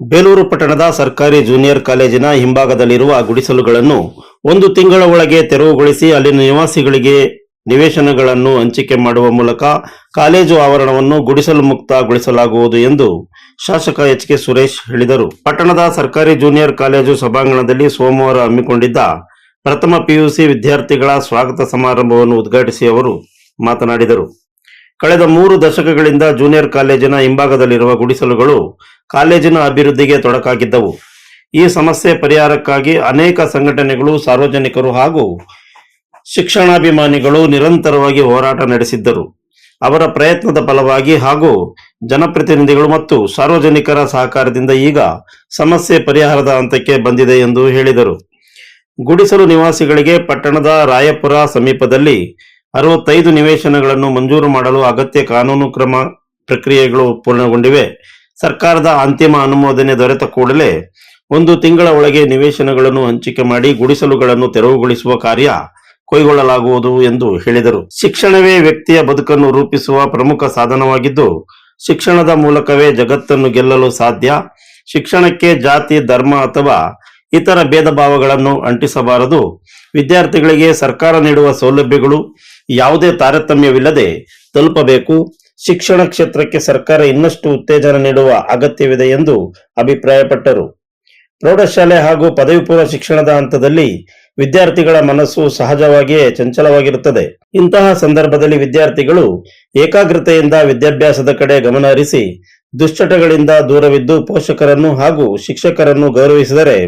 ಬೇಲೂರು ಪಟ್ಟಣದ ಸರ್ಕಾರಿ ಜೂನಿಯರ್ ಕಾಲೇಜಿನ ಹಿಂಭಾಗದಲ್ಲಿರುವ ಗುಡಿಸಲುಗಳನ್ನು 1 ತಿಂಗಳ ಒಳಗೆ ತೆರವುಗೊಳಿಸಿ ಅಲ್ಲಿನ ನಿವಾಸಿಗಳಿಗೆ ನಿವೇಶನಗಳನ್ನು ಹಂಚಿಕೆ ಮಾಡುವ ಮೂಲಕ ಕಾಲೇಜು ಆವರಣವನ್ನು ಗುಡಿಸಲು ಮುಕ್ತಗೊಳಿಸಲಾಗುವುದು ಎಂದು ಶಾಸಕ ಎಚ್.ಕೆ. ಸುರೇಶ್ ಹೇಳಿದರು. ಪಟ್ಟಣದ ಸರ್ಕಾರಿ ಜೂನಿಯರ್ ಕಾಲೇಜು ಸಭಾಂಗಣದಲ್ಲಿ ಸೋಮವಾರ ಹಮ್ಮಿಕೊಂಡಿದ್ದ ಪ್ರಥಮ ಪಿಯುಸಿ ವಿದ್ಯಾರ್ಥಿಗಳ ಸ್ವಾಗತ ಸಮಾರಂಭವನ್ನು ಉದ್ಘಾಟಿಸಿ ಅವರು ಮಾತನಾಡಿದರು. ಕಳೆದ 3 ದಶಕಗಳಿಂದ ಜೂನಿಯರ್ ಕಾಲೇಜಿನ ಹಿಂಭಾಗದಲ್ಲಿರುವ ಗುಡಿಸಲುಗಳು ಕಾಲೇಜಿನ ಅಭಿವೃದ್ಧಿಗೆ ತೊಡಕಾಗಿದ್ದವು. ಈ ಸಮಸ್ಯೆ ಪರಿಹಾರಕ್ಕಾಗಿ ಅನೇಕ ಸಂಘಟನೆಗಳು, ಸಾರ್ವಜನಿಕರು ಹಾಗೂ ಶಿಕ್ಷಣಾಭಿಮಾನಿಗಳು ನಿರಂತರವಾಗಿ ಹೋರಾಟ ನಡೆಸಿದ್ದರು. ಅವರ ಪ್ರಯತ್ನದ ಫಲವಾಗಿ ಹಾಗೂ ಜನಪ್ರತಿನಿಧಿಗಳು ಮತ್ತು ಸಾರ್ವಜನಿಕರ ಸಹಕಾರದಿಂದ ಈಗ ಸಮಸ್ಯೆ ಪರಿಹಾರದ ಹಂತಕ್ಕೆ ಬಂದಿದೆ ಎಂದು ಹೇಳಿದರು. ಗುಡಿಸಲು ನಿವಾಸಿಗಳಿಗೆ ಪಟ್ಟಣದ ರಾಯಪುರ ಸಮೀಪದಲ್ಲಿ 65 ನಿವೇಶನಗಳನ್ನು ಮಂಜೂರು ಮಾಡಲು ಅಗತ್ಯ ಕಾನೂನು ಕ್ರಮ ಪ್ರಕ್ರಿಯೆಗಳು ಪೂರ್ಣಗೊಂಡಿವೆ. ಸರ್ಕಾರದ ಅಂತಿಮ ಅನುಮೋದನೆ ದೊರೆತ ಕೂಡಲೇ 1 ತಿಂಗಳ ಒಳಗೆ ನಿವೇಶನಗಳನ್ನು ಹಂಚಿಕೆ ಮಾಡಿ ಗುಡಿಸಲುಗಳನ್ನು ತೆರವುಗೊಳಿಸುವ ಕಾರ್ಯ ಕೈಗೊಳ್ಳಲಾಗುವುದು ಎಂದು ಹೇಳಿದರು. ಶಿಕ್ಷಣವೇ ವ್ಯಕ್ತಿಯ ಬದುಕನ್ನು ರೂಪಿಸುವ ಪ್ರಮುಖ ಸಾಧನವಾಗಿದ್ದು, ಶಿಕ್ಷಣದ ಮೂಲಕವೇ ಜಗತ್ತನ್ನು ಗೆಲ್ಲಲು ಸಾಧ್ಯ. ಶಿಕ್ಷಣಕ್ಕೆ ಜಾತಿ, ಧರ್ಮ ಅಥವಾ ಇತರ ಭೇದ ಭಾವಗಳನ್ನು ಅಂಟಿಸಬಾರದು. ವಿದ್ಯಾರ್ಥಿಗಳಿಗೆ ಸರ್ಕಾರ ನೀಡುವ ಸೌಲಭ್ಯಗಳು ಯಾವುದೇ ತಾರತಮ್ಯವಿಲ್ಲದೆ ತಲುಪಬೇಕು. ಶಿಕ್ಷಣ ಕ್ಷೇತ್ರಕ್ಕೆ ಸರ್ಕಾರ ಇನ್ನಷ್ಟು ಉತ್ತೇಜನ ನೀಡುವ ಅಗತ್ಯವಿದೆ ಎಂದು ಅಭಿಪ್ರಾಯಪಟ್ಟರು. ಪ್ರೌಢಶಾಲೆ ಹಾಗೂ ಪದವಿ ಪೂರ್ವ ಶಿಕ್ಷಣದ ಹಂತದಲ್ಲಿ ವಿದ್ಯಾರ್ಥಿಗಳ ಮನಸ್ಸು ಸಹಜವಾಗಿಯೇ ಚಂಚಲವಾಗಿರುತ್ತದೆ. ಇಂತಹ ಸಂದರ್ಭದಲ್ಲಿ ವಿದ್ಯಾರ್ಥಿಗಳು ಏಕಾಗ್ರತೆಯಿಂದ ವಿದ್ಯಾಭ್ಯಾಸದ ಕಡೆ ಗಮನ ಹರಿಸಿ ದುಶ್ಚಟಗಳಿಂದ ದೂರವಿದ್ದು ಪೋಷಕರನ್ನು ಹಾಗೂ ಶಿಕ್ಷಕರನ್ನು ಗೌರವಿಸಿದರೆ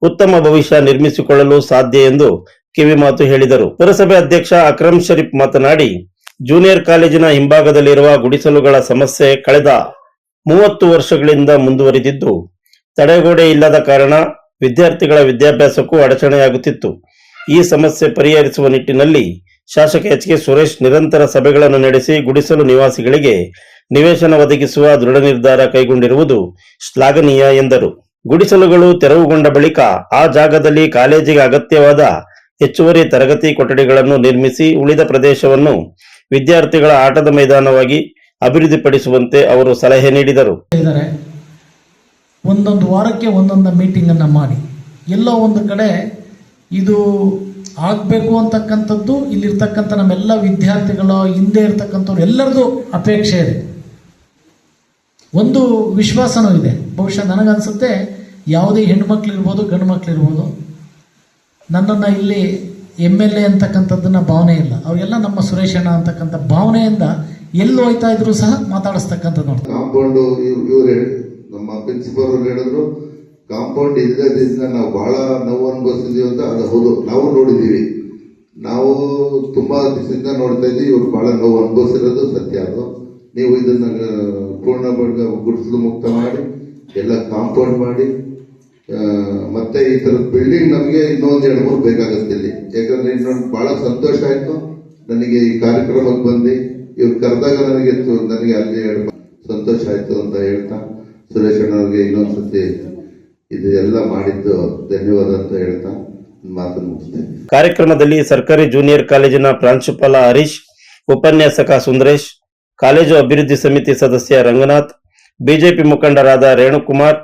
ಉತ್ತಮ ಭವಿಷ್ಯ ನಿರ್ಮಿಸಿಕೊಳ್ಳಲು ಸಾಧ್ಯ ಎಂದು ಕಿವಿಮಾತು ಹೇಳಿದರು. ಪುರಸಭೆ ಅಧ್ಯಕ್ಷ ಅಕ್ರಮ್ ಶರೀಫ್ ಮಾತನಾಡಿ, ಜೂನಿಯರ್ ಕಾಲೇಜಿನ ಹಿಂಭಾಗದಲ್ಲಿರುವ ಗುಡಿಸಲುಗಳ ಸಮಸ್ಯೆ ಕಳೆದ 30 ವರ್ಷಗಳಿಂದ ಮುಂದುವರಿದಿದ್ದು, ತಡೆಗೋಡೆ ಇಲ್ಲದ ಕಾರಣ ವಿದ್ಯಾರ್ಥಿಗಳ ವಿದ್ಯಾಭ್ಯಾಸಕ್ಕೂ ಅಡಚಣೆಯಾಗುತ್ತಿತ್ತು. ಈ ಸಮಸ್ಯೆ ಪರಿಹರಿಸುವ ನಿಟ್ಟಿನಲ್ಲಿ ಶಾಸಕ ಎಚ್.ಕೆ. ಸುರೇಶ್ ನಿರಂತರ ಸಭೆಗಳನ್ನು ನಡೆಸಿ ಗುಡಿಸಲು ನಿವಾಸಿಗಳಿಗೆ ನಿವೇಶನ ಒದಗಿಸುವ ದೃಢ ನಿರ್ಧಾರ ಕೈಗೊಂಡಿರುವುದು ಶ್ಲಾಘನೀಯ ಎಂದರು. ಗುಡಿಸಲುಗಳು ತೆರವುಗೊಂಡ ಬಳಿಕ ಆ ಜಾಗದಲ್ಲಿ ಕಾಲೇಜಿಗೆ ಅಗತ್ಯವಾದ ಹೆಚ್ಚುವರಿ ತರಗತಿ ಕೊಠಡಿಗಳನ್ನು ನಿರ್ಮಿಸಿ ಉಳಿದ ಪ್ರದೇಶವನ್ನು ವಿದ್ಯಾರ್ಥಿಗಳ ಆಟದ ಮೈದಾನವಾಗಿ ಅಭಿವೃದ್ಧಿಪಡಿಸುವಂತೆ ಅವರು ಸಲಹೆ ನೀಡಿದರು. ಒಂದೊಂದು ವಾರಕ್ಕೆ ಒಂದೊಂದು ಮೀಟಿಂಗ್ ಅನ್ನ ಮಾಡಿ ಎಲ್ಲೋ ಒಂದು ಕಡೆ ಇದು ಆಗಬೇಕು ಅಂತಕ್ಕಂಥದ್ದು ಇಲ್ಲಿರ್ತಕ್ಕಂಥ ನಮ್ಮೆಲ್ಲ ವಿದ್ಯಾರ್ಥಿಗಳ ಹಿಂದೆ ಇರ್ತಕ್ಕಂಥವ್ರು ಎಲ್ಲರದು ಅಪೇಕ್ಷೆ ಇದೆ, ಒಂದು ವಿಶ್ವಾಸನೂ ಇದೆ. ಬಹುಶಃ ನನಗನ್ಸುತ್ತೆ ಯಾವುದೇ ಹೆಣ್ಮಕ್ಳಿರ್ಬೋದು ಗಂಡು ಮಕ್ಳಿರ್ಬೋದು ನನ್ನನ್ನು ಇಲ್ಲಿ MLA ಅಂತಕ್ಕಂಥದ್ದನ್ನ ಭಾವನೆ ಇಲ್ಲ, ಅವೆಲ್ಲ ನಮ್ಮ ಸುರೇಶಣ್ಣ ಅಂತಕ್ಕಂಥ ಭಾವನೆಯಿಂದ ಎಲ್ಲಿ ಹೋಯ್ತಾ ಇದ್ರು ಸಹ ಮಾತಾಡಿಸ್ತಕ್ಕಂಥದ್ದು ನೋಡ್ತಾರೆ. ಕಾಂಪೌಂಡ್ ಇವ್ರು ನಮ್ಮ ಪ್ರಿನ್ಸಿಪಲ್ ಅವರು ಹೇಳಿದ್ರು, ಕಾಂಪೌಂಡ್ ಇಲ್ಲದ್ರಿಂದ ನಾವು ಬಹಳ ನೋವು ಅನುಭವಿಸಿದೀವಿ ಅಂತ. ಅದು ಹೌದು, ನಾವು ನೋಡಿದ್ದೀವಿ, ನಾವು ತುಂಬಾ ದಿವಸದಿಂದ ನೋಡ್ತಾ ಇದ್ದೀವಿ. ಇವ್ರು ಬಹಳ ನೋವು ಅನುಭವಿಸಿರೋದು ಸತ್ಯ. ಅದು ನೀವು ಇದನ್ನ ಪೂರ್ಣ ಗುಡಿಸಲು ಮುಕ್ತ ಮಾಡಿ ಎಲ್ಲ ಕಾಂಪೌಂಡ್ ಮಾಡಿ ಮತ್ತೆ ಈ ತರದ ಬಿಲ್ಡಿಂಗ್ ನಮಗೆ ಇನ್ನೊಂದು 2-3 ಬೇಕಾಗುತ್ತೆ ಇಲ್ಲಿ. ಯಾಕಂದ್ರೆ ಇನ್ನೊಂದು ಬಹಳ ಸಂತೋಷ ಆಯ್ತು ನನಗೆ ಈ ಕಾರ್ಯಕ್ರಮಕ್ಕೆ ಬಂದು ಇವ್ರು ಕರೆದಾಗ ನನಗೆ ಅಲ್ಲಿ ಸಂತೋಷ ಆಯ್ತು ಅಂತ ಹೇಳ್ತಾ ಸುರೇಶ್ ಅಣ್ಣವ್ರಿಗೆ ಇನ್ನೊಂದ್ಸತಿ ಇದು ಎಲ್ಲ ಮಾಡಿದ್ದು ಧನ್ಯವಾದ ಅಂತ ಹೇಳ್ತಾ ಮಾತನ್ನು ಮುಗಿಸ್ತೇನೆ. ಕಾರ್ಯಕ್ರಮದಲ್ಲಿ ಸರ್ಕಾರಿ ಜೂನಿಯರ್ ಕಾಲೇಜಿನ ಪ್ರಾಂಶುಪಾಲ ಹರೀಶ್, ಉಪನ್ಯಾಸಕ ಸುಂದರೇಶ್, ಕಾಲೇಜು ಅಭಿವೃದ್ಧಿ ಸಮಿತಿ ಸದಸ್ಯ ರಂಗನಾಥ್, ಬಿಜೆಪಿ ಮುಖಂಡರಾದ ರೇಣುಕುಮಾರ್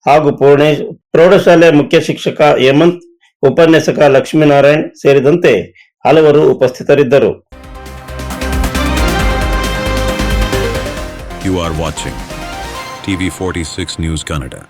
ಹಾಗೂ ಪೂರ್ಣೇಶ್, ಪ್ರೌಢಶಾಲೆ ಮುಖ್ಯ ಶಿಕ್ಷಕ ಹೇಮಂತ್, ಉಪನ್ಯಾಸಕ ಲಕ್ಷ್ಮೀನಾರಾಯಣ್ ಸೇರಿದಂತೆ ಹಲವರು ಉಪಸ್ಥಿತರಿದ್ದರು. You are watching TV 46 News Kannada.